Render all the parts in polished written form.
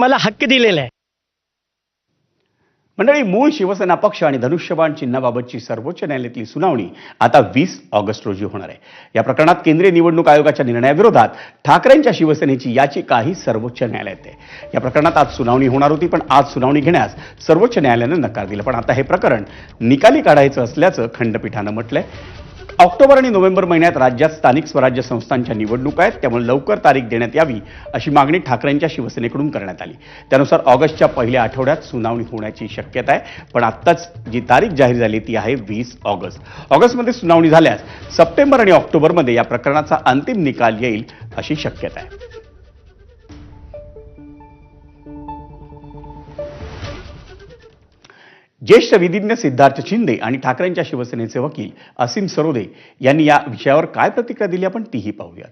मला हक्क दिलेला आहे। मंडळी, मूळ शिवसेना पक्ष आणि धनुष्यबाण चिन्हाबाबतची सर्वोच्च न्यायालयातली सुनावणी आता 20 ऑगस्ट रोजी होणार आहे। या प्रकरणात केंद्रीय निवडणूक आयोगाच्या निर्णयाविरोधात ठाकरेंच्या शिवसेनेची याचिकाही सर्वोच्च न्यायालयात आहे। या प्रकरणात आज सुनावणी होणार होती, पण आज सुनावणी घेण्यास सर्वोच्च न्यायालयानं नकार दिला। पण आता हे प्रकरण निकाली काढायचं असल्याचं खंडपीठानं म्हटलंय। ऑक्टोबर आणि नोव्हेंबर महिन्यात राज्यात स्थानिक स्वराज्य संस्थांच्या निवडणुका आहेत, त्यामुळे लवकर तारीख देण्यात यावी अशी मागणी ठाकरेंच्या शिवसेनेकडून करण्यात आली। त्यानुसार ऑगस्टच्या पहिल्या आठवड्यात सुनावणी होण्याची शक्यता आहे, पण आत्ताच जी तारीख जाहीर झाली ती आहे 20 ऑगस्ट। ऑगस्टमध्ये सुनावणी झाल्यास सप्टेंबर आणि ऑक्टोबरमध्ये या प्रकरणाचा अंतिम निकाल येईल अशी शक्यता आहे। ज्येष्ठ विधिज्ञ सिद्धार्थ शिंदे आणि ठाकरेंच्या शिवसेनेचे वकील असीम सरोदे यांनी या विषयावर काय प्रतिक्रिया दिली आपण तीही पाहूयात।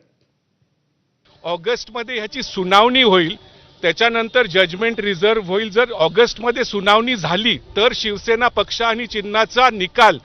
ऑगस्टमध्ये ह्याची सुनावणी होईल, त्याच्यानंतर जजमेंट रिझर्व्ह होईल। जर ऑगस्टमध्ये सुनावणी झाली तर शिवसेना पक्ष आणि चिन्हाचा निकाल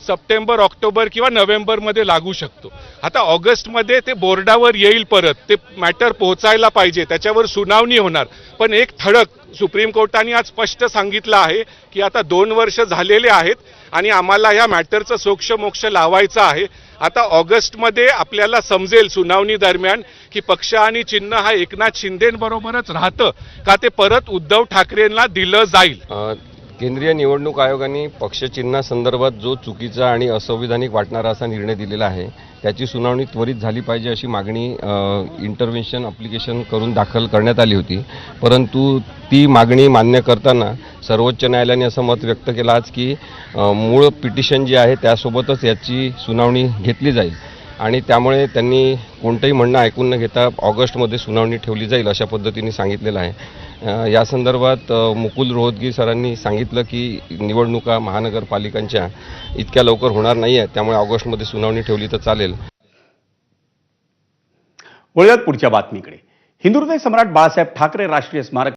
सप्टेंबर, ऑक्टोबर किंवा नोव्हेंबरमध्ये लागू शकतो। आता ऑगस्टमध्ये ते बोर्डावर येईल, परत ते मॅटर पोहोचायला पाहिजे, त्याच्यावर सुनावणी होणार। पण एक ठळक सुप्रीम कोर्टाने आज स्पष्ट सांगितलं आहे की आता 2 वर्ष झालेले आहेत आणि आम्हाला या मॅटरचं सोक्षमोक्ष लावायचं आहे। आता ऑगस्टमध्ये आपल्याला समजेल सुनावणी दरम्यान की पक्ष आणि चिन्ह हा एकनाथ शिंदेंबरोबरच राहतं का ते परत उद्धव ठाकरेंना दिलं जाईल। केंद्रीय निवडणूक आयोगाने पक्षचिन्हासंदर्भात जो चुकीचा आणि असंविधानिक वाटणारा असा निर्णय दिलेला आहे त्याची सुनावणी त्वरित झाली पाहिजे अशी मागणी इंटरव्हेन्शन ॲप्लिकेशन करून दाखल करण्यात आली होती। परंतु ती मागणी मान्य करताना सर्वोच्च न्यायालयाने असं मत व्यक्त केलं आज की मूळ पिटिशन जी आहे त्यासोबतच याची सुनावणी घेतली जाईल आणि त्यामुळे त्यांनी कोणतंही म्हणणं ऐकून न घेता ऑगस्टमध्ये सुनावणी ठेवली जाईल अशा पद्धतीने सांगितलेलं आहे। या संदर्भात मुकुल रोहतगी सरांनी सांगितलं की निवडणुका महानगरपालिकांच्या इतक्या लवकर होणार नाही आहेत, त्यामुळे ऑगस्टमध्ये सुनावणी ठेवली तर चालेल। वळूयात पुढच्या बातमीकडे। हिंदुहृदय सम्राट बाळासाहेब ठाकरे राष्ट्रीय स्मारक